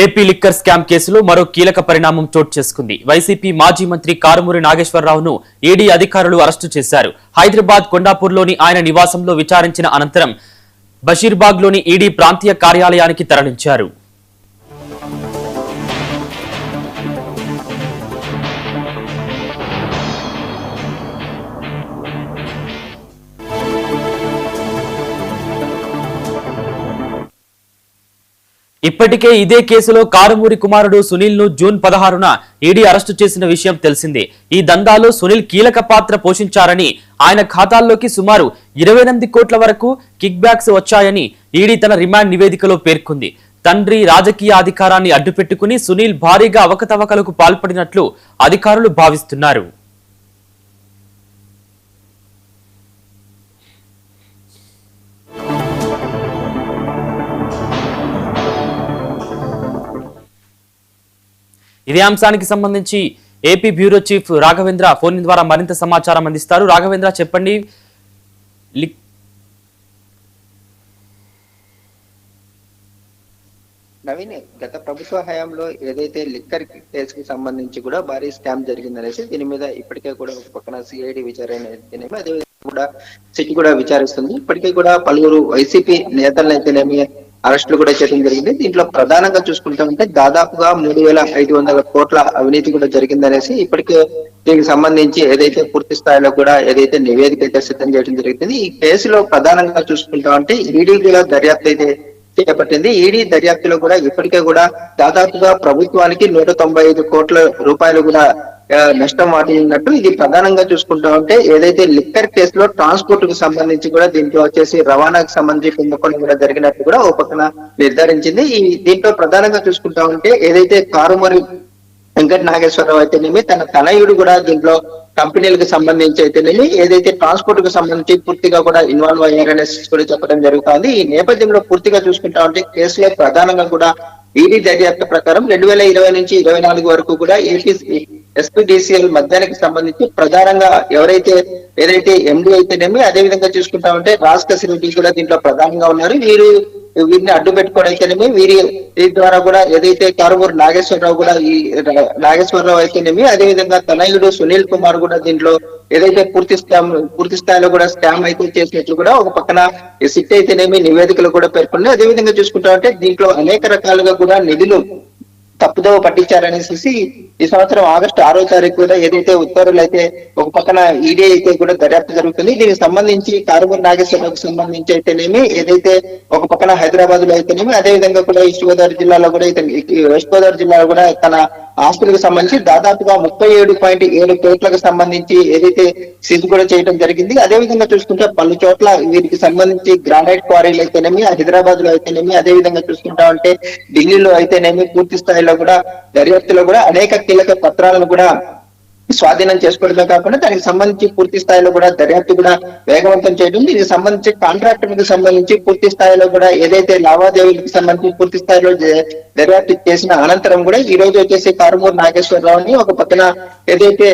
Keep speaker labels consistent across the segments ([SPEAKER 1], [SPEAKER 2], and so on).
[SPEAKER 1] AP liquor scam కేసులో మరో కీలక పరిణామం చోటు చేసుకుంది. వైసీపీ మాజీ మంత్రి కారుమూరి నాగేశ్వరరావును ఈడీ అధికారులు అరెస్టు చేశారు. హైదరాబాద్ కొండాపూర్లోని ఆయన నివాసంలో విచారించిన అనంతరం బషీర్బాగ్లోని ఈడీ ప్రాంతీయ కార్యాలయానికి తరలించారు. ఇప్పటికే ఇదే కేసులో కారుమూరి కుమారుడు సునీల్ ను జూన్ 16న ఈడీ అరెస్టు చేసిన విషయం తెలిసిందే. ఈ దందాలో సునీల్ కీలక పాత్ర పోషించారని, ఆయన ఖాతాల్లోకి సుమారు 28 కోట్ల వరకు కిక్ బ్యాక్స్ వచ్చాయని ఈడీ తన రిమాండ్ నివేదికలో పేర్కొంది. తండ్రి రాజకీయ అధికారాన్ని అడ్డుపెట్టుకుని సునీల్ భారీగా అవకతవకలకు పాల్పడినట్లు అధికారులు భావిస్తున్నారు. ఇదే అంశానికి సంబంధించి AP bureau chief Raghavendra phone ద్వారా మరింత సమాచారం అందిస్తారు. రాఘవేంద్ర, చెప్పండి.
[SPEAKER 2] నవీన్, గత ప్రభుత్వ హయాంలో ఏదైతే లిక్కర్ కేసుకి సంబంధించి కూడా భారీ స్కామ్ జరిగిందనేసి దీని మీద ఇప్పటికే కూడా ఒక పక్కన సిఐడి విచారణ అయితేనేమి, అదేవిధంగా కూడా సిట్ కూడా విచారిస్తుంది. ఇప్పటికే కూడా పలువురు వైసీపీ నేతలను అయితేనేమి అరెస్టులు కూడా చేయడం జరిగింది. దీంట్లో ప్రధానంగా చూసుకుంటామంటే దాదాపుగా 3,500 కోట్ల అవినీతి కూడా జరిగిందనేసి ఇప్పటికే దీనికి సంబంధించి ఏదైతే పూర్తి స్థాయిలో కూడా ఏదైతే నివేదిక అయితే సిద్ధం చేయడం జరుగుతుంది. ఈ కేసులో ప్రధానంగా చూసుకుంటామంటే ఈడీ కూడా దర్యాప్తు అయితే చేపట్టింది. ఈడీ దర్యాప్తులో కూడా ఇప్పటికే కూడా దాదాపుగా ప్రభుత్వానికి 195 కోట్ల రూపాయలు కూడా నష్టం వాటిల్లినట్టు ఇది ప్రధానంగా చూసుకుంటా ఉంటే ఏదైతే లిక్కర్ కేసులో ట్రాన్స్పోర్ట్ కు సంబంధించి కూడా దీంట్లో వచ్చేసి రవాణాకు సంబంధించి కుంభకోణం కూడా జరిగినట్టు కూడా ఓ పక్కన నిర్ధారించింది. ఈ దీంట్లో ప్రధానంగా చూసుకుంటా ఉంటే ఏదైతే కారుమూరి వెంకట నాగేశ్వరరావు అయితేనేమి తన తనయుడు కూడా దీంట్లో కంపెనీలకు సంబంధించి అయితేనేమి ఏదైతే ట్రాన్స్పోర్ట్ కు సంబంధించి పూర్తిగా కూడా ఇన్వాల్వ్ అయ్యారనేసి కూడా చెప్పడం జరుగుతుంది. ఈ నేపథ్యంలో పూర్తిగా చూసుకుంటా ఉంటే కేసులో ప్రధానంగా కూడా ఈడీ దర్యాప్తు ప్రకారం 2020 నుంచి 24 వరకు కూడా ఏపీ ఎస్పీడీసీఎల్ మద్యానికి సంబంధించి ప్రధానంగా ఏదైతే ఎండీ అయితేనేమి అదేవిధంగా చూసుకుంటా ఉంటే రాజ్ రెడ్డి కూడా దీంట్లో ప్రధానంగా ఉన్నారు. వీరిని అడ్డు పెట్టుకోవడం అయితేనేమి వీరి ద్వారా కూడా ఏదైతే కారుమూరి నాగేశ్వరరావు కూడా ఈ నాగేశ్వరరావు అయితేనేమి అదేవిధంగా తనయుడు సునీల్ కుమార్ కూడా దీంట్లో ఏదైతే పూర్తి స్థాయిలో కూడా స్కామ్ అయితే చేసినట్లు కూడా ఒక పక్కన సిట్ అయితేనేమి నివేదికలు కూడా పేర్కొన్నాయి. అదేవిధంగా చూసుకుంటా ఉంటే దీంట్లో అనేక రకాలుగా కూడా నిధులు తప్పుదోవ పట్టించారనేసి ఈ సంవత్సరం ఆగస్టు 6వ తారీఖు కూడా ఏదైతే ఉత్తర్వులు అయితే ఒక పక్కన ఈడీ అయితే కూడా దర్యాప్తు జరుగుతుంది. దీనికి సంబంధించి కారుమూరి నాగేశ్వరరావుకు సంబంధించి అయితేనేమి ఏదైతే ఒక పక్కన హైదరాబాద్ లో అయితేనేమి అదేవిధంగా కూడా వెస్ట్ గోదావరి జిల్లాలో కూడా తన ఆస్తులకు సంబంధించి దాదాపుగా 37.7 కోట్లకు సంబంధించి ఏదైతే సీజ్ కూడా చేయడం జరిగింది. అదేవిధంగా చూసుకుంటే పలు చోట్ల వీరికి సంబంధించి గ్రానైట్ క్వారీలు అయితేనేమి హైదరాబాద్ లో అయితేనేమి అదేవిధంగా చూసుకుంటా ఉంటే ఢిల్లీలో అయితేనేమి పూర్తి స్థాయిలో కూడా దర్యాప్తులో కూడా అనేక కీలక పత్రాలను కూడా స్వాధీనం చేసుకోవడమే కాకుండా దానికి సంబంధించి పూర్తి స్థాయిలో కూడా దర్యాప్తు కూడా వేగవంతం చేయడం, దీనికి సంబంధించి కాంట్రాక్టర్లకు సంబంధించి పూర్తి స్థాయిలో కూడా ఏదైతే లావాదేవీలకు సంబంధించి పూర్తి స్థాయిలో దర్యాప్తు చేసిన అనంతరం కూడా ఈ రోజు వచ్చేసి కారుమూరి నాగేశ్వరరావుని ఒక పక్కన ఏదైతే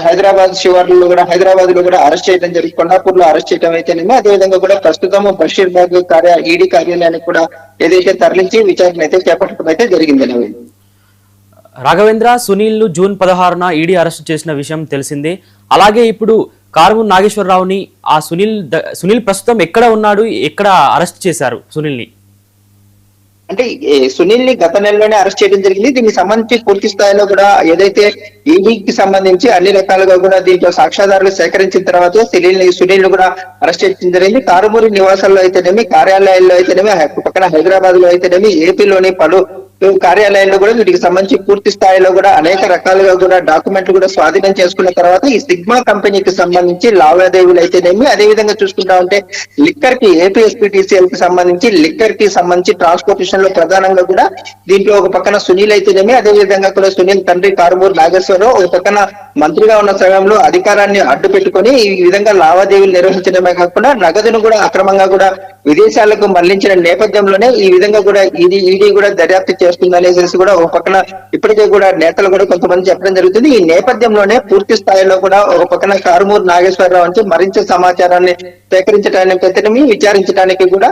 [SPEAKER 2] హైదరాబాద్ లో కూడా అరెస్ట్ చేయడం జరిగింది. కొండాపూర్ లో అరెస్ట్ చేయడం అయితేనేమి అదేవిధంగా కూడా ప్రస్తుతం బషీర్బాగ్ ఈడీ కార్యాలయానికి కూడా ఏదైతే తరలించి విచారణ అయితే చేపట్టడం అయితే జరిగిందని.
[SPEAKER 1] రాఘవేంద్ర, సునీల్ ను జూన్ 16న ఈడీ అరెస్ట్ చేసిన విషయం తెలిసిందే. అలాగే ఇప్పుడు కారుమూరి నాగేశ్వరరావుని సునీల్ ప్రస్తుతం ఎక్కడ ఉన్నాడు, ఎక్కడ అరెస్ట్ చేశారు సునీల్ ని?
[SPEAKER 2] అంటే సునీల్ ని గత నెలలోనే అరెస్ట్ చేయడం జరిగింది. దీనికి సంబంధించి పూర్తి స్థాయిలో కూడా ఏదైతే ఈడీకి సంబంధించి అన్ని రకాలుగా కూడా దీంట్లో సాక్ష్యాధారాలు సేకరించిన తర్వాత సునీల్ ను కూడా అరెస్ట్ చేయడం జరిగింది. కారుమూరి నివాసాల్లో అయితేనేమి కార్యాలయాల్లో అయితేనేమి పక్కన హైదరాబాద్ లో అయితేనేమి ఏపీలోని పలు కార్యాలయాల్లో కూడా వీటికి సంబంధించి పూర్తి స్థాయిలో కూడా అనేక రకాలుగా కూడా డాక్యుమెంట్లు కూడా స్వాధీనం చేసుకున్న తర్వాత ఈ సిగ్మా కంపెనీకి సంబంధించి లావాదేవీలు అయితేనేమి అదేవిధంగా చూసుకుంటా ఉంటే లిక్కర్ కి ఏపీ ఎస్పీటీసీఎల్ కి సంబంధించి ట్రాన్స్పోర్టేషన్ లో ప్రధానంగా కూడా దీంట్లో ఒక పక్కన సునీల్ అయితేనేమి అదేవిధంగా కూడా సునీల్ తండ్రి కారుమూరి నాగేశ్వరరావు ఒక పక్కన మంత్రిగా ఉన్న సమయంలో అధికారాన్ని అడ్డు పెట్టుకుని ఈ విధంగా లావాదేవీలు నిర్వహించడమే కాకుండా నగదును కూడా అక్రమంగా కూడా విదేశాలకు మళ్లించిన నేపథ్యంలోనే ఈ విధంగా కూడా ఈడీ కూడా దర్యాప్తు చేస్తుందనేసి కూడా ఒక పక్కన ఇప్పటికే కూడా నేతలు కూడా కొంతమంది చెప్పడం జరుగుతుంది. ఈ నేపథ్యంలోనే పూర్తి స్థాయిలో కూడా ఒక పక్కన కారుమూరి నాగేశ్వరరావు నుంచి మరింత సమాచారాన్ని సేకరించడానికి విచారించడానికి కూడా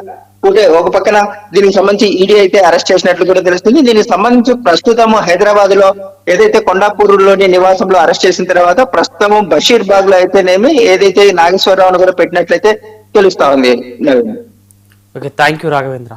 [SPEAKER 2] ఒక పక్కన దీనికి సంబంధించి ఈడీ అయితే అరెస్ట్ చేసినట్లు కూడా తెలుస్తుంది. దీనికి సంబంధించి ప్రస్తుతం హైదరాబాద్ లో ఏదైతే కొండాపూర్లోని నివాసంలో అరెస్ట్ చేసిన తర్వాత ప్రస్తుతం బషీర్బాగ్ లో అయితేనేమి ఏదైతే నాగేశ్వరరావును కూడా పెట్టినట్లయితే తెలుస్తా ఉంది.
[SPEAKER 1] Okay, thank you Raghavendra.